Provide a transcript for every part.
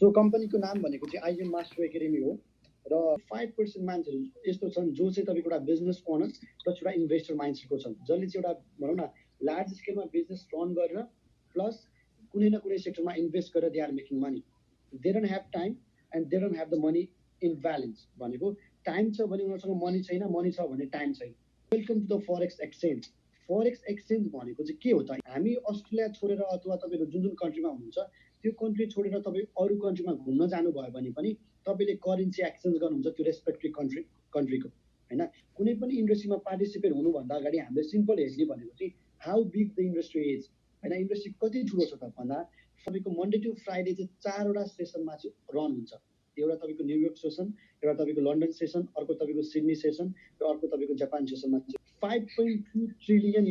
So कम्पनीको नाम भनेको चाहिँ आइएम मास्टर एकाडेमी हो र 5% मान्छेहरू यस्तो छन् जो चाहिँ तपाईँको एउटा बिजनेस ओनर प्लस एउटा इन्भेस्टर माइन्डसेटको छन्, जसले चाहिँ एउटा भनौँ न लार्ज स्केलमा बिजनेस रन गरेर प्लस कुनै न कुनै सेक्टरमा इन्भेस्ट गरेर they are making money. They don't have time and they don't have the money in balance. भनेको टाइम छ भने उनीहरूसँग मनी छैन, मनी छ भने टाइम छैन। Welcome to the forex exchange. Forex exchange भनेको चाहिँ के हो त? हामी अस्ट्रेलिया छोडेर अथवा तपाईँको जुन जुन कन्ट्रीमा हुनुहुन्छ त्यो कन्ट्री छोडेर तपाईँ अरू कन्ट्रीमा घुम्न जानुभयो भने पनि तपाईँले करेन्सी एक्सचेन्ज गर्नुहुन्छ त्यो रेस्पेक्टिभ कन्ट्रीको, होइन? कुनै पनि इन्डस्ट्रीमा पार्टिसिपेट हुनुभन्दा अगाडि हामीले सिम्पल हेर्ने भनेको चाहिँ how big the industry is, होइन? इन्डस्ट्री कति ठुलो छ त भन्दा तपाईँको मन्डे टु फ्राइडे चाहिँ 4वटा सेसनमा चाहिँ रन हुन्छ। एउटा तपाईँको न्युयोर्क सेसन, एउटा तपाईँको लन्डन सेसन, अर्को तपाईँको सिडनी सेसन र अर्को तपाईँको जापान सेसनमा चाहिँ $5.2 ट्रिलियन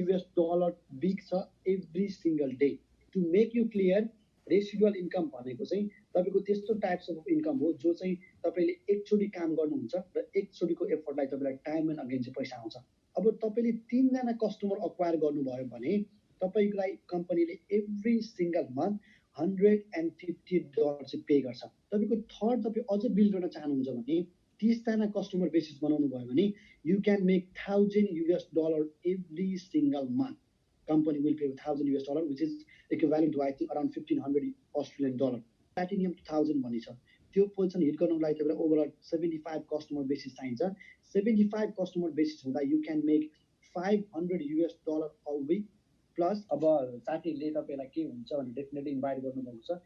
बिग छ every single day. To make you clear, residual income भनेको चाहिँ तपाईँको त्यस्तो टाइप्स अफ इन्कम हो जो चाहिँ तपाईँले एकचोटि काम गर्नुहुन्छ र एकचोटिको एफर्टलाई तपाईँलाई टाइम एन्ड अगेन चाहिँ पैसा आउँछ। अब तपाईँले 3जना कस्टमर अक्वायर गर्नुभयो भने तपाईँलाई कम्पनीले एभ्री सिङ्गल मन्थ $150 चाहिँ पे गर्छ। तपाईँको थर्ड तपाईँ अझ बिल्ड गर्न चाहनुहुन्छ भने 30जना कस्टमर बेसिस बनाउनु भयो भने you can make $1,000 every single month. Company will pay $1,000, which is equivalent to I think around $1,500 Platinum 2000 भन्ने छ। त्यो पोजिसन हिट गर्नको लागि तपाईँलाई ओभरअल 75 कस्टमर बेसिस चाहिन्छ। 75 कस्टमर बेसिस हुँदा you can make $500 a week plus. अब साथीहरूले तपाईँलाई के हुन्छ भने डेफिनेटली इन्भाइट गर्नुभएको छ।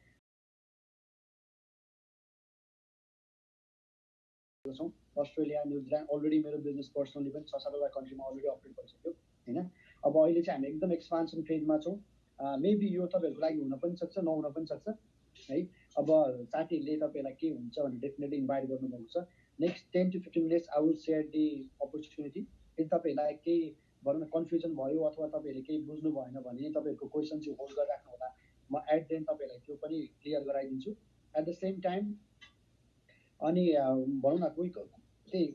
अस्ट्रेलिया, न्युजिल्यान्ड अलरेडी मेरो बिजनेस पर्सनली पनि 6-7वटा कन्ट्रीमा अलरेडी अपडेट गरिसक्यो, होइन? अब अहिले चाहिँ हामी एकदम एक्सपान्सन फेजमा छौँ। मेबी यो तपाईँहरूको लागि हुन पनि सक्छ, नहुन पनि सक्छ, है? अब साथीहरूले तपाईँलाई के हुन्छ भने डेफिनेटली इन्भाइट गर्नुभएको छ। Next 10 to 15 minutes I will share the opportunity. यदि तपाईँहरूलाई केही भनौँ न कन्फ्युजन भयो अथवा तपाईँहरूले केही बुझ्नु भएन भने तपाईँहरूको क्वेसन चाहिँ होल्ड गरिराख्नु होला, म एट द एन्ड तपाईँहरूलाई त्यो पनि क्लियर गराइदिन्छु एट द सेम टाइम। अनि भनौँ न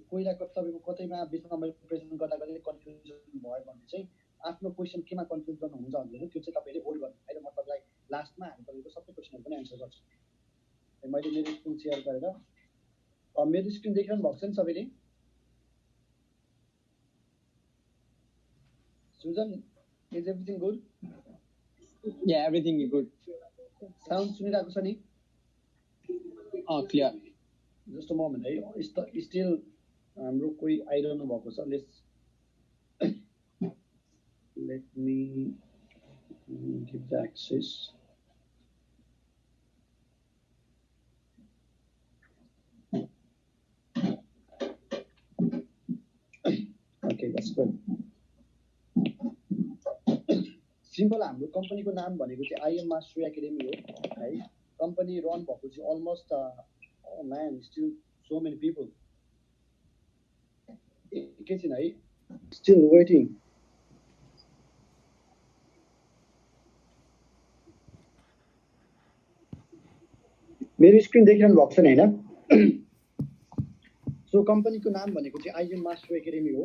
कोहीलाई तपाईँको कतैमा बिचमा मैले प्रेजेन्ट गर्दा कतै कन्फ्युजन भयो भने चाहिँ आफ्नो क्वेसन केमा कन्फ्युज गर्नुहुन्छ भनेर त्यो चाहिँ तपाईँले होल्ड गर्नु है, र म तपाईँलाई लास्टमा हामी तपाईँको सबै क्वेसनहरू पनि एन्सर गर्छु। मैले मेरो स्क्रिन सेयर गरेर मेरो स्क्रिन देखिरहनु भएको छ नि सबैले? Sujan, is everything good? Yeah, everything is good. Sound सुनिरहेको छ नि? Clear. जस्ट अ मोमेन्ट है, स्टिल हाम्रो कोही आइरहनु भएको छ। Let me give the access. Okay, that's good. Simple हाम्रो कम्पनीको नाम भनेको चाहिँ आइएम मास्टर एकाडेमी हो, है? कम्पनी रन भएको चाहिँ almost man still so many people. एकैछिन है, स्टिल वेटिङ। मेरो स्क्रिन देखिरहनु भएको छ नि, होइन? सो कम्पनीको नाम भनेको चाहिँ आइएम मास्टर एकाडेमी हो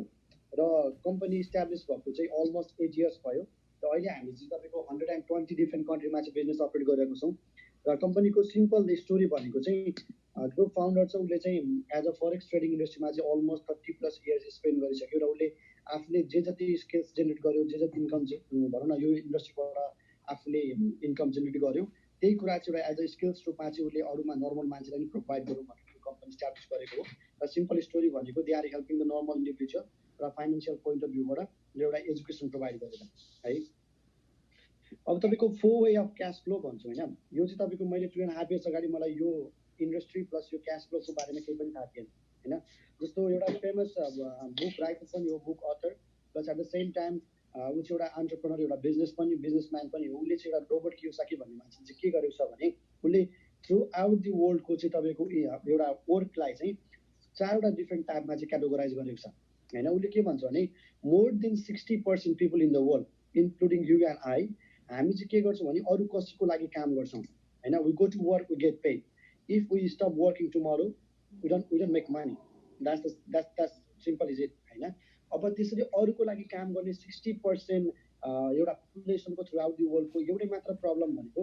र कम्पनी इस्टाब्लिस भएको चाहिँ अलमोस्ट 8 इयर्स भयो र अहिले हामी चाहिँ तपाईँको 120 डिफ्रेन्ट कन्ट्रीमा चाहिँ बिजनेस अपरेट गरिरहेको छौँ। र कम्पनीको सिम्पल स्टोरी भनेको चाहिँ जो फाउन्डर छ उसले चाहिँ एज अ फरेक्स ट्रेडिङ इन्डस्ट्रीमा चाहिँ अलमोस्ट 30+ इयर्स स्पेन्ड गरिसक्यो र उसले आफूले जे जति स्किल्स जेनेरेट गर्यो, जे जति इन्कम भनौँ न यो इन्डस्ट्रीबाट आफूले इन्कम जेनेरेट गर्यो, त्यही कुरा चाहिँ एउटा एज अ स्किल्स रूपमा चाहिँ उसले अरूमा नर्मल मान्छेलाई पनि प्रोभाइड गरौँ भनेर कम्पनी स्टाब्लिस गरेको हो। र सिम्पल स्टोरी भनेको they are helping the normal individual र फाइनेन्सियल पोइन्ट अफ भ्यूबाट एउटा एजुकेसन प्रोभाइड गरेर, है? अब तपाईँको 4 वे अफ क्यास फ्लो भन्छु, होइन? यो चाहिँ तपाईँको मैले 2.5 इयर्स अगाडि मलाई यो इन्डस्ट्री प्लस यो क्यास फ्लोको बारेमा केही पनि थाहा थिएन, होइन? जस्तो एउटा फेमस बुक राइटर पनि हो, book author, plus at the same time ऊ चाहिँ एउटा एन्टरप्रेनर, एउटा बिजनेसम्यान पनि हो। उसले चाहिँ एउटा रोबर्ट कियोसाकी भन्ने मान्छे चाहिँ के गरेको छ भने उसले थ्रु आउट दि वर्ल्डको चाहिँ तपाईँको एउटा वर्कलाई चाहिँ 4वटा डिफ्रेन्ट टाइपमा चाहिँ क्याटेगोराइज गरेको छ, होइन? उसले के भन्छ भने more than 60% people in the world including you and I, हामी चाहिँ के गर्छौँ भने अरू कसैको लागि काम गर्छौँ, होइन? We go to work, we get paid. If we stop working tomorrow we don't make money. That's simple is it, होइन? अब त्यसरी अरूको लागि काम गर्ने 60% एउटा पपुलेसनको थ्रु आउट दि वर्ल्डको एउटै मात्र प्रब्लम भनेको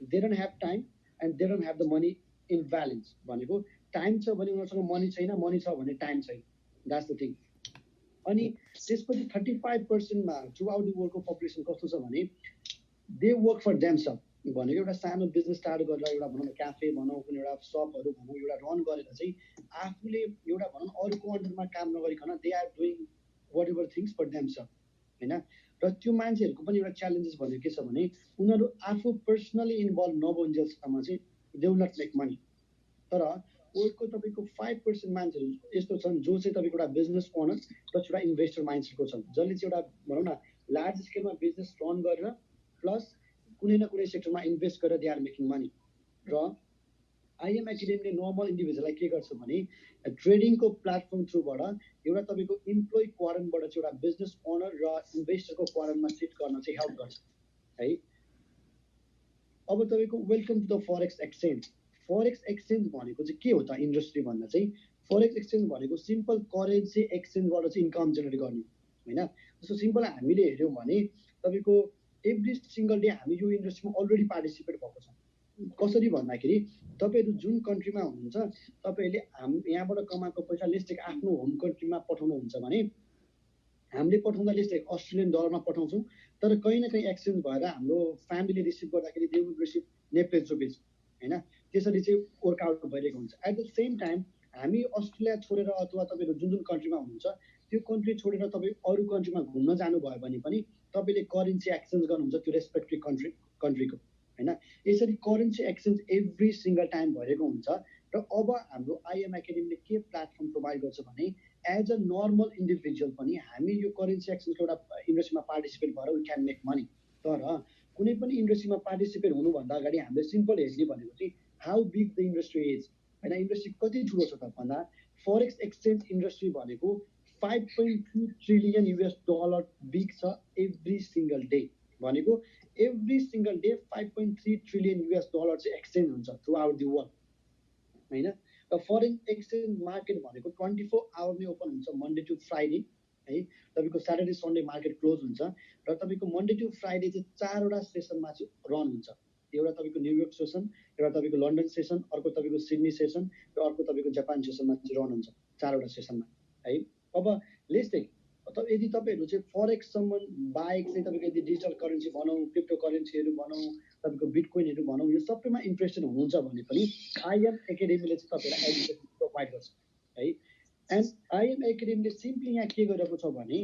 they don't have time and they don't have the money imbalance भनेको टाइम छ भने उनीहरूसँग मनी छैन, मनी छ भने टाइम छैन, द्याट्स द थिङ। अनि त्यसपछि 35%मा थ्रु आउट द वर्ल्डको पपुलेसन कस्तो छ भने दे वर्क फर देमसेल्फ भनेको एउटा सानो बिजनेस स्टार्ट गरेर एउटा भनौँ न क्याफे भनौँ, कुनै एउटा सपहरू भनौँ, एउटा रन गरेर चाहिँ आफूले एउटा भनौँ अरूको अन्डरमा काम नगरिकन they are doing whatever things for themselves होइन। र त्यो मान्छेहरूको पनि एउटा च्यालेन्जेस भनेको के छ भने उनीहरू आफू पर्सनली इन्भल्भ नभइन्जेलसम्म चाहिँ they will not make money. तर वर्ल्डको तपाईँको 5% मान्छेहरू यस्तो छन् जो चाहिँ तपाईँको एउटा बिजनेस ओनर प्लस एउटा इन्भेस्टर माइन्डसेटको छन्, जसले चाहिँ एउटा भनौँ न लार्ज स्केलमा बिजनेस रन गरेर प्लस कुनै न कुनै सेक्टरमा इन्भेस्ट गरेर दे आर मेकिङ मनी। र आइएम एकाडेमीले नर्मल इन्डिभिजुअललाई के गर्छ भने ट्रेडिङको प्लेटफर्म थ्रुबाट एउटा तपाईँको इम्प्लोइ क्वारनबाट चाहिँ एउटा बिजनेस ओनर र इन्भेस्टरको क्वारनमा सिट गर्न चाहिँ हेल्प गर्छ है। अब तपाईँको welcome to the forex exchange. Forex exchange भनेको चाहिँ के हो त इन्डस्ट्री भन्दा चाहिँ फरेक्स एक्सचेन्ज भनेको सिम्पल करेन्सी एक्सचेन्जबाट चाहिँ इन्कम जेनेरेट गर्ने होइन। जस्तो सिम्पल हामीले हेऱ्यौँ भने तपाईँको एभ्री सिङ्गल डे हामी यो इन्डस्ट्रीमा अलरेडी पार्टिसिपेट भएको छ। कसरी भन्दाखेरि तपाईँहरू जुन कन्ट्रीमा हुनुहुन्छ तपाईँहरूले यहाँबाट कमाएको पैसा लेस्ट आफ्नो होम कन्ट्रीमा पठाउनुहुन्छ भने हामीले पठाउँदा लेस्ट अस्ट्रेलियन डलरमा पठाउँछौँ, तर कहीँ न कहीँ एक्सचेन्ज भएर हाम्रो फ्यामिलीले रिसिभ गर्दाखेरि they will receive Nepal rupees होइन। त्यसरी चाहिँ वर्कआउट भइरहेको हुन्छ। एट द सेम टाइम हामी अस्ट्रेलिया छोडेर अथवा तपाईँहरू जुन जुन कन्ट्रीमा हुनुहुन्छ त्यो कन्ट्री छोडेर तपाईँ अरू कन्ट्रीमा घुम्न जानुभयो भने पनि तपाईँले करेन्सी एक्सचेन्ज गर्नुहुन्छ त्यो रेस्पेक्टिभ कन्ट्रीको होइन। यसरी currency exchange every single time भइरहेको हुन्छ। र अब हाम्रो आइएम एकाडेमीले के प्लेटफर्म प्रोभाइड गर्छ भने एज अ नर्मल इन्डिभिजुअल पनि हामी यो करेन्सी एक्सचेन्जको एउटा इन्डस्ट्रीमा पार्टिसिपेट भएर वी क्यान मेक मनी। तर कुनै पनि इन्डस्ट्रीमा पार्टिसिपेट हुनुभन्दा अगाडि हामीले सिम्पल हेर्ने भनेको चाहिँ how big the industry is होइन। इन्डस्ट्री कति ठुलो छ त भन्दा फरेक्स एक्सचेन्ज इन्डस्ट्री भनेको 5.2 ट्रिलियन US डलर बिग छ एभ्री सिङ्गल डे। भनेको every single day 5.3 trillion US dollar चाहिँ एक्सचेन्ज हुन्छ थ्रु आउट द वर्ल्ड होइन। र फरेन एक्सचेन्ज मार्केट भनेको 24 आवर नै ओपन हुन्छ मन्डे टु फ्राइडे है। तपाईँको स्याटरडे सन्डे मार्केट क्लोज हुन्छ। र तपाईँको मन्डे टु फ्राइडे चाहिँ 4वटा सेसनमा चाहिँ रन हुन्छ। एउटा तपाईँको न्युयोर्क सेसन, एउटा तपाईँको लन्डन सेसन, अर्को तपाईँको सिडनी सेसन र अर्को तपाईँको जापान सेसनमा चाहिँ रन हुन्छ 4वटा सेसनमा है। अब लेट्स टेक यदि तपाईँहरू चाहिँ फरेक्ससम्म बाहेक चाहिँ तपाईँको यदि डिजिटल करेन्सी भनौँ, क्रिप्टो करेन्सीहरू भनौँ, तपाईँको बिटकोइनहरू भनौँ, यो सबैमा इन्ट्रेस्टेड हुनुहुन्छ भने पनि आइएम एकाडेमीले चाहिँ तपाईँलाई एजुकेसन प्रोभाइड गर्छ है। एन्ड आइएम एकाडेमीले सिम्पली यहाँ के गरिरहेको छ भने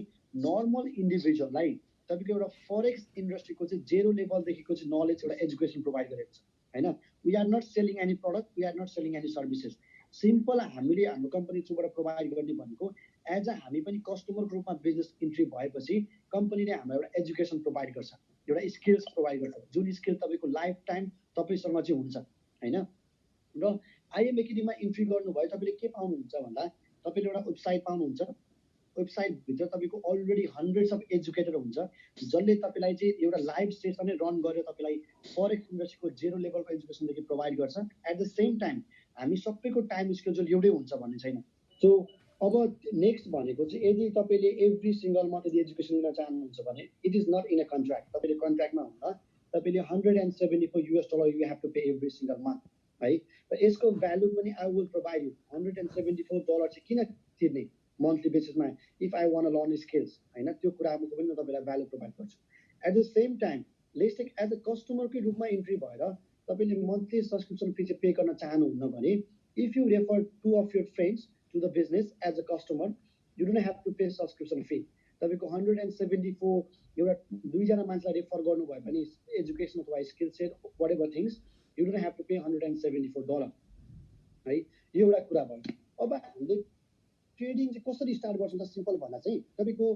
नर्मल इन्डिभिजुअललाई तपाईँको एउटा फरेक्स इन्डस्ट्रीको चाहिँ 0 लेभलदेखिको चाहिँ नलेज एउटा एजुकेसन प्रोभाइड गरेको छ होइन। We are not selling any product, we are not selling any services. Simple हामीले हाम्रो कम्पनी थ्रुबाट प्रोभाइड गर्ने भनेको एज अ हामी पनि कस्टमरको रूपमा बिजनेस इन्ट्री भएपछि कम्पनीले हामीलाई एउटा एजुकेसन प्रोभाइड गर्छ, एउटा स्किल्स प्रोभाइड गर्छ, जुन स्किल तपाईँको लाइफ टाइम तपाईँसँग चाहिँ हुन्छ होइन। र आइएम एकाडेमीमा इन्ट्री गर्नुभयो तपाईँले के पाउनुहुन्छ भन्दा तपाईँले एउटा वेबसाइट पाउनुहुन्छ। वेबसाइटभित्र तपाईँको अलरेडी हन्ड्रेड्स अफ एजुकेटर हुन्छ जसले तपाईँलाई चाहिँ एउटा लाइभ सेसनै रन गरेर तपाईँलाई फरेक्स इन्डस्ट्रीको 0 लेभलको एजुकेसनदेखि प्रोभाइड गर्छ। एट द सेम टाइम हामी सबैको टाइम स्केड्युल एउटै हुन्छ भन्ने छैन। सो अब नेक्स्ट भनेको चाहिँ यदि तपाईँले एभ्री सिङ्गल मन्थ यदि एजुकेसन लिन चाहनुहुन्छ भने it is not in a contract. तपाईँले कन्ट्र्याक्टमा हुँदा तपाईँले $174 you have to pay every single month है। र यसको भ्यालु पनि आई विल प्रोभाइड यु $174 चाहिँ किन तिर्ने मन्थली बेसिसमा if I want learn skills होइन। त्यो कुराको पनि म तपाईँलाई भ्यालु प्रोभाइड गर्छु। At the same time let's take as a कस्टमरकै रूपमा इन्ट्री भएर तपाईँले मन्थली सब्सक्रिप्सन फी चाहिँ पे गर्न चाहनुहुन्न भने if you refer 2 of your friends to the business as a customer you don't have to pay subscription fee. तपाईँको 174 एउटा 2जना मान्छेलाई रेफर गर्नुभयो भने एजुकेसन अथवा skill set whatever things you don't have to pay $174 है। यो एउटा कुरा भयो। अब हामीले ट्रेडिङ चाहिँ कसरी स्टार्ट गर्छौँ त सिम्पल भन्दा चाहिँ तपाईँको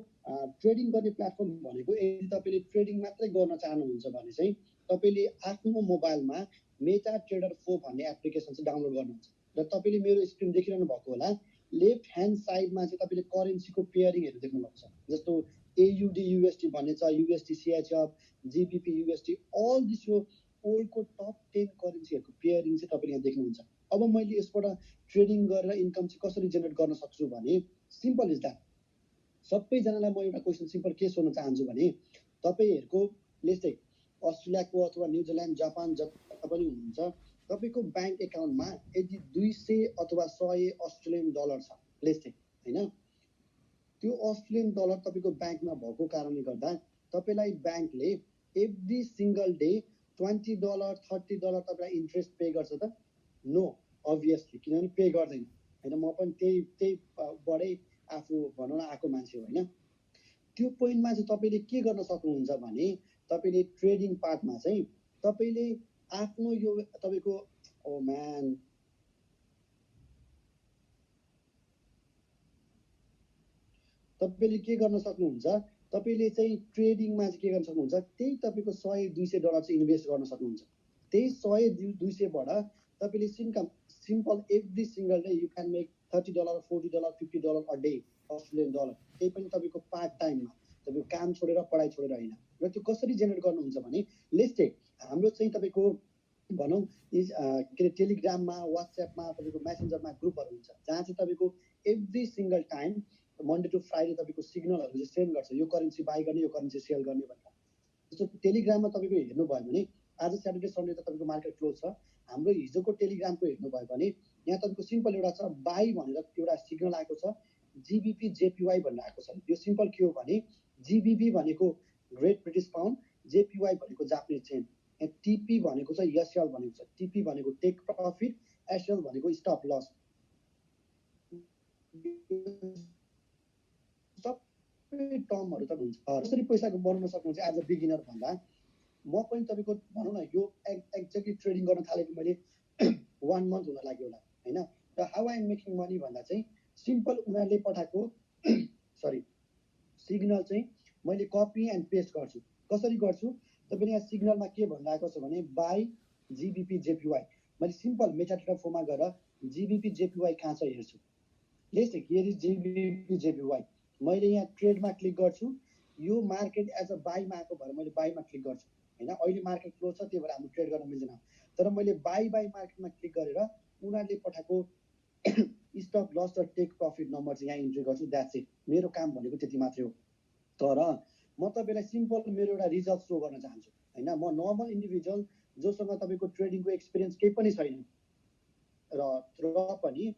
ट्रेडिङ गर्ने प्लेटफर्म भनेको यदि तपाईँले ट्रेडिङ मात्रै गर्न चाहनुहुन्छ भने चाहिँ तपाईँले आफ्नो मोबाइलमा मेटा ट्रेडर 4 भन्ने एप्लिकेसन चाहिँ डाउनलोड गर्नुहुन्छ। र तपाईँले मेरो स्क्रिन देखिरहनु भएको होला, लेफ्ट ह्यान्ड साइडमा चाहिँ तपाईँले करेन्सीको पेयरिङहरू देख्नुभएको छ। जस्तो AUD USD भन्ने छ, USD CHF, GBP USD, all this यो ओल्डको टप 10 करेन्सीहरूको पेयरिङ चाहिँ तपाईँले यहाँ देख्नुहुन्छ। अब मैले यसबाट ट्रेडिङ गरेर इन्कम चाहिँ कसरी जेनेरेट गर्न सक्छु भने सिम्पल इज द्याट। सबैजनालाई म एउटा क्वेसन सिम्पल के सोध्न चाहन्छु भने तपाईँहरूको लेट्स टेक अस्ट्रेलियाको अथवा न्युजिल्यान्ड, जापान जता पनि हुनुहुन्छ तपाईको बैंक एकाउन्टमा यदि 200 अथवा 100 अस्ट्रेलियन डलर छ लेट्स से हैन, त्यो अस्ट्रेलियन डलर तपाईको बैंकमा भएको कारणले गर्दा तपाईलाई बैंकले एभ्री सिंगल डे $20 $30 तपाईलाई इन्ट्रेस्ट पे गर्छ त? नो, अभियसली, किनभने पे गर्दैन हैन। म पनि त्यही बडै आफू भनौँ न आएको मान्छे हो हैन। त्यो पोइन्टमा चाहिँ तपाईले के गर्न सक्नुहुन्छ भने तपाईले ट्रेडिङ पार्टमा चाहिँ तपाईले आफ्नो यो तपाईको ओ म्यान तपाईले के गर्न सक्नुहुन्छ, तपाईले चाहिँ ट्रेडिङमा चाहिँ के गर्न सक्नुहुन्छ, त्यही तपाईको $100-200 चाहिँ इन्भेस्ट गर्न सक्नुहुन्छ। त्यही 100-200 बाट तपाईले simple every single day you can make $30 $40 $50 a day Australian dollar. त्यही पनि तपाईको पार्ट टाइममा, तपाईको काम छोडेर पढाइ छोडेर हैन। र त्यो कसरी जेनेरेट गर्नुहुन्छ भने लेट्स टेक हाम्रो चाहिँ तपाईको भनौँ के टेलिग्राममा व्हाट्सएपमा तपाईको मेसेन्जरमा ग्रुपहरु हुन्छ जहाँ चाहिँ तपाईको every single time Monday to Friday तपाईको सिग्नलहरु चाहिँ सेन्ड गर्छ, यो करेन्सी बाइ गर्ने यो करेन्सी सेल गर्ने भनेर। जस्तो टेलिग्राममा तपाईको हेर्नु भयो भने आज स्याटरडे सन्डे त तपाईको मार्केट क्लोज छ। हाम्रो हिजोको टेलिग्रामको हेर्नु भयो भने यहाँ तपाईको सिम्पल एउटा छ बाइ भनेर एउटा सिग्नल आएको छ, जीबीपी जेपीवाई भनेर आएको छ। यो सिम्पल के हो भने जीबीपी भनेको ग्रेट ब्रिटिश पाउन्ड, जेपीवाई भनेको जापानिज चेन, टीपी भनेको छ एसएल भनेको छ। टीपी भनेको टेक प्रॉफिट, एसएल भनेको स्टप लस। सबै टर्महरु त हुन्छ। कसरी पैसा बनाउन सक्नुहुन्छ एज अ बिगिनर भन्दा म पनि तपाईको भनौँ न यो एक्ज्याक्टली ट्रेडिङ गर्न थालेको मैले 1 मन्थ हुन लाग्यो होला हैन। र how I am making money भन्दा चाहिँ सिम्पल उनीहरूले पठाएको सरी सिग्नल चाहिँ मैले कपी एन्ड पेस्ट गर्छु। कसरी गर्छु, तपाईले यहाँ सिग्नलमा के भनिरहेको छ भने बाइ जीबीपी जेपीवाई। मैले सिम्पल मेटाडेटा फर्ममा गएर जीबीपी जेपीवाई कहाँ छ हेर्छु। Let's take here is GBP JPY. मैले यहाँ ट्रेडमा क्लिक गर्छु, यो मार्केट एज अ बाइमा आएको भएर मैले बाइमा क्लिक गर्छु हैन। अहिले मार्केट क्लोज छ त्यही भएर हामी ट्रेड गर्न मिल्दैन। तर मैले बाइ मार्केटमा क्लिक गरेर उनीहरूले पठाएको स्टप लस र टेक प्रॉफिट नम्बर चाहिँ यहाँ इन्ट्री गर्छु। That's it. मेरो काम भनेको त्यति मात्रै हो। तर म तपाईलाई सिम्पल मेरो एउटा रिजल्ट शो गर्न चाहन्छु हैन। म नर्मल इन्डिभिजुअल जोसँग तपाईको ट्रेडिङको एक्सपिरियन्स केही पनि छैन र पनि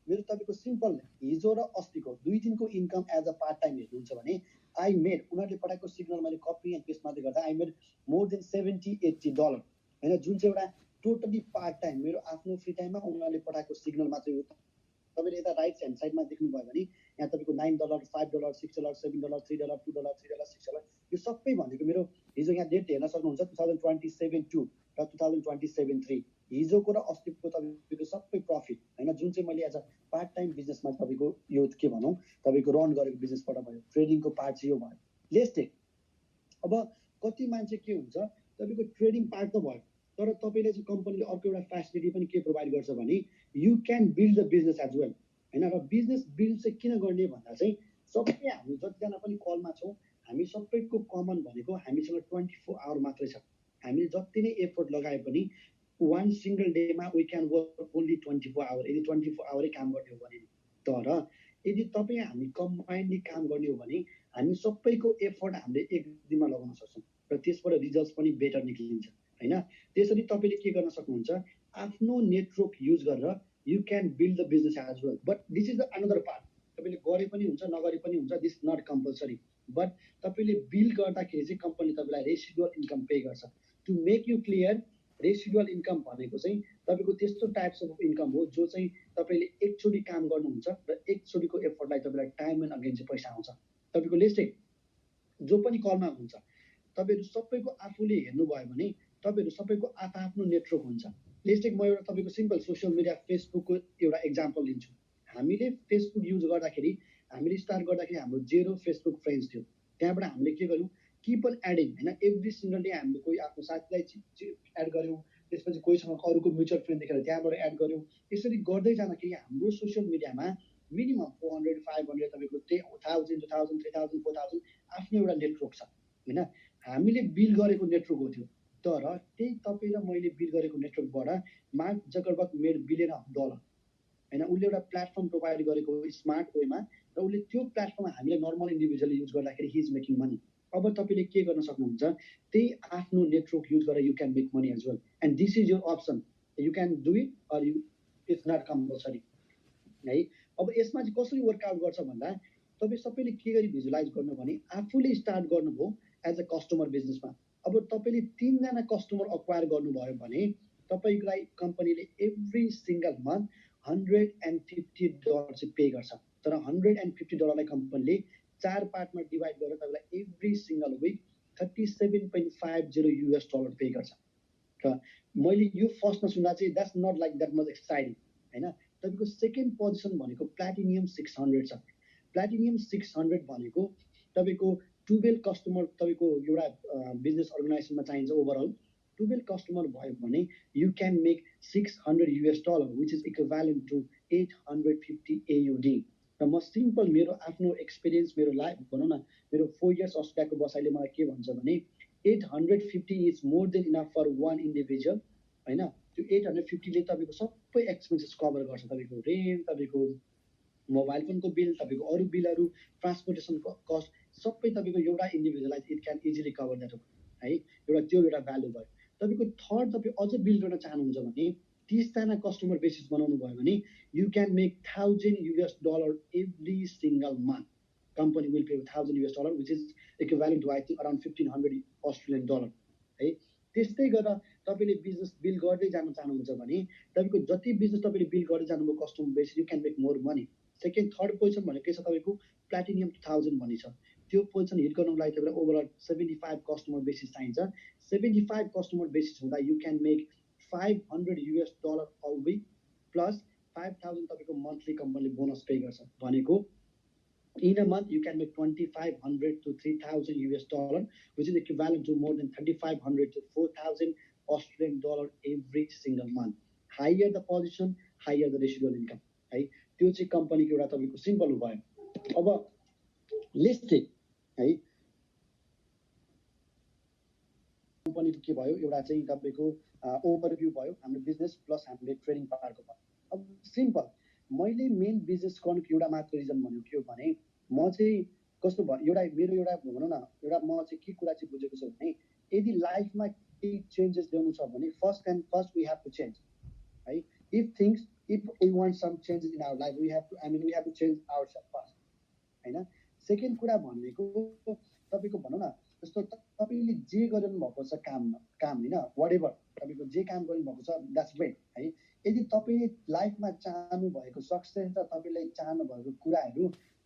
मेरो तपाईको सिम्पल हिजो र अस्तिको 2 दिनको income as a part time हेर्नुहुन्छ भने आई मेड उनीहरूले पठाएको सिग्नल मैले कपी एन्ड पेस्ट मात्रै गर्दा आई मेड मोर देन $70-80 हैन, जुन चाहिँ एउटा टोटली पार्ट टाइम मेरो आफ्नो फ्री टाइममा उनीहरूले पठाएको सिग्नल मात्रै हो। तपाईले यता राइट ह्यान्ड साइडमा देख्नुभयो भने यहाँ तपाईको $9 $5 $6 $7 $3 $2 $3 $6 यो सबै भनेको मेरो हिजो यहाँ डेट हेर्न सक्नुहुन्छ 2027-2 र 2027-3 हिजोको र अस्तिको तपाईको सबै प्रफिट हैन, जुन चाहिँ मैले एज अ पार्ट टाइम बिजनेसमा तपाईको यो के भनौँ तपाईको रन गरेको बिजनेसबाट भयो। ट्रेडिङको पार्ट चाहिँ यो भयो। लेट्स टेक अब कति मान्छे के हुन्छ तपाईको ट्रेडिङ पार्ट त भयो तर तपाईले चाहिँ कम्पनीले अर्को एउटा फ्यासिलिटी पनि के प्रोभाइड गर्छ भने you can build the business as well हैन। र बिजनेस बिल्ड चाहिँ किन गर्ने भन्दा चाहिँ सबै हामी जतिजना पनि कलमा छौँ हामी सबैको कमन भनेको हामीसँग 24 आवर मात्रै छ। हामीले जति नै एफोर्ट लगाए पनि one single डेमा we can work only 24 hour यदि 24 आवरै काम गर्ने हो भने। तर यदि तपाईँ हामी कम्बाइन्डली काम गर्ने हो भने हामी सबैको एफोर्ट हामीले एक दिनमा लगाउन सक्छौँ र त्यसबाट रिजल्ट्स पनि बेटर निक्लिन्छ हैन। त्यसरी तपाईले के गर्न सक्नुहुन्छ, आफ्नो नेटवर्क युज गरेर you can build the business as well. But this is the another part. तपाईले गरे पनि हुन्छ नगरे पनि हुन्छ, दिस नट कम्पलसरी। बट तपाईले बिल गर्दाखेरि चाहिँ कम्पनी तपाईलाई रेसिडुअल इन्कम पे गर्छ। To make you clear, residual income भनेको चाहिँ तपाईको त्यस्तो टाइप्स अफ इन्कम हो जो चाहिँ तपाईले एकचोटि काम गर्नुहुन्छ र एकचोटिको एफोर्टलाई तपाईलाई टाइम एन्ड अगेन चाहिँ पैसा आउँछ। तपाईको लिस्ट जो पनि कलमा हुनुहुन्छ तपाईहरु सबैको आफूले हेर्नुभयो भने तपाईहरु सबैको आफ्नो नेटवर्क हुन्छ। लिस्ट म एउटा तपाईको सिम्पल सोशल मिडिया फेसबुकको एउटा एक्जाम्पल लिन्छु। हामीले फेसबुक युज गर्दाखेरि हामीले स्टार्ट गर्दाखेरि हाम्रो 0 फेसबुक फ्रेन्ड्स थियो। त्यहाँबाट हामीले के गर्यौं, किप अन एडिङ हैन। एभ्री सिंगल डे हामीले कोही आफ्नो साथीलाई एड गर्यौं, त्यसपछि कोहीसँग अरूको म्युचुअल फ्रेन्ड देखेर त्यहाँबाट एड गर्यौं। यसरी गर्दै जाँदाखेरि हाम्रो सोशल मिडियामा मिनिमम 400 500 तपाईको 1000 2000 3000 4000 आफ्नो एउटा नेटवर्क छ हैन। हामीले बिल गरेको नेटवर्क हो त्यो। तर त्यही तपाईँ र मैले बिल गरेको नेटवर्कबाट मार्क जकरबर्ग मेड $1 बिलियन हैन। उसले एउटा प्लेटफर्म प्रोभाइड गरेको स्मार्ट वेमा र उसले त्यो प्लेटफर्म हामीले नर्मल इन्डिभिजुअली युज गर्दाखेरि हि इज मेकिङ मनी। अब तपाईले के गर्न सक्नुहुन्छ, त्यही आफ्नो नेटवर्क युज गरेर you can make money as well and this is your option. You can do it or you it's not compulsory है। अब यसमा चाहिँ कसरी वर्कआउट गर्छ भन्दा तपाईँ सबैले के गरी भिजुलाइज गर्नु भने आफूले स्टार्ट गर्नुभयो एज अ कस्टमर बिजनेसमा। अब तपाईँले 3 जना कस्टमर अक्वायर गर्नुभयो भने तपाईँलाई कम्पनीले एभ्री सिङ्गल मन्थ $150 चाहिँ पे गर्छ। तर $150लाई कम्पनीले 4 पार्टमा डिभाइड गरेर तपाईँलाई एभ्री सिङ्गल विक $37.50 पे गर्छ। र मैले यो फर्स्टमा सुन्दा चाहिँ that's not like that much exciting होइन। तपाईँको सेकेन्ड पोजिसन भनेको प्लाटिनियम 600 छ। प्लाटिनियम 600 भनेको तपाईँको 12 कस्टमर तपाईँको एउटा बिजनेस अर्गनाइजेसनमा चाहिन्छ ओभरअल 12 कस्टमर भयो भने you can make $600 which is equivalent to 850 AUD। र म सिम्पल मेरो आफ्नो एक्सपिरियन्स मेरो लाइफ भनौँ न मेरो 4 इयर्स अस्ट्रेलियाको बसाइले मलाई के भन्छ भने 850 is more than enough for one individual होइन। त्यो 850ले तपाईँको सबै एक्सपेन्सेस कभर गर्छ। तपाईँको रेन्ट, तपाईँको मोबाइल फोनको बिल, तपाईँको अरू बिलहरू, ट्रान्सपोर्टेसनको कस्ट सबै तपाईँको एउटा इन्डिभिजुअललाई it can easily cover that है। एउटा त्यो एउटा भ्यालु भयो। तपाईँको थर्ड तपाईँ अझ बिल्ड गर्न चाहनुहुन्छ भने 30 जना कस्टमर बेसिस बनाउनु भयो भने you can make $1,000 every single month. Company will pay $1,000 which is equivalent to I think around $1,500 है। त्यस्तै गरेर तपाईँले बिजनेस बिल्ड गर्दै जान चाहनुहुन्छ भने तपाईँको जति बिजनेस तपाईँले बिल्ड गर्दै जानुभयो customer basis you can make more money. Second third position भनेको के छ तपाईँको प्लाटिनियम 2000 भन्ने छ। त्यो पोजिसन हिट गर्नुको लागि तपाईँलाई ओभरअल 75 कस्टमर बेसिस चाहिन्छ। 75 कस्टमर बेसिस हुँदा you can make $500 a week plus 5000 तपाईँको मन्थली कम्पनीले बोनस पे गर्छ भनेको in a month you can make $2,500 to $3,000 which is equivalent to more than $3,500 to $4,000 every single month. Higher the position, higher the residual income है। त्यो चाहिँ कम्पनीको एउटा तपाईँको सिम्पल भयो। अब लिस्टिङ है कम्पनीको के भयो एउटा चाहिँ तपाईँको ओभरभ्यू भयो हाम्रो बिजनेस प्लस हामीले ट्रेडिङ पार्टको भयो। अब सिम्पल मैले मेन बिजनेस गर्नुको एउटा मात्र रिजन भनेको के हो भने म चाहिँ कस्तो भयो एउटा मेरो एउटा भनौँ न एउटा म चाहिँ के कुरा चाहिँ बुझेको छु भने यदि लाइफमा केही चेन्जेस ल्याउनु छ भने first we have to change है। if we want some changes in our life we have to change ourselves first हैन। सेकेन्ड कुरा भनेको तपाईँको भनौँ न जस्तो तपाईँले जे गरिरहनु भएको छ काम होइन वाट तपाईँको जे काम गर्नु भएको छ द्याट्स ग्रेट है। यदि तपाईँले लाइफमा चाहनु भएको सक्सेस र तपाईँले चाहनु भएको कुराहरू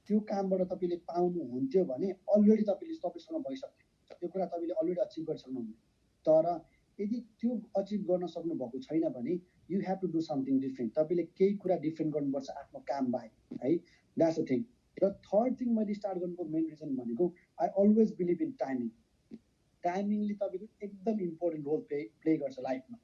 त्यो कामबाट तपाईँले पाउनुहुन्थ्यो भने अलरेडी तपाईँसँग भइसक्यो त्यो कुरा तपाईँले अलरेडी अचिभ गरिसक्नुहुन्थ्यो। तर यदि त्यो अचिभ गर्न सक्नु भएको छैन भने you have to do something different. तपाईँले केही कुरा डिफ्रेन्ट गर्नुपर्छ आफ्नो काम बाहेक है। That's a thing. र थर्ड थिङ मैले स्टार्ट गर्नुको मेन रिजन भनेको I always believe in timing. टाइमिङले तपाईँको एकदम इम्पोर्टेन्ट रोल प्ले गर्छ लाइफमा।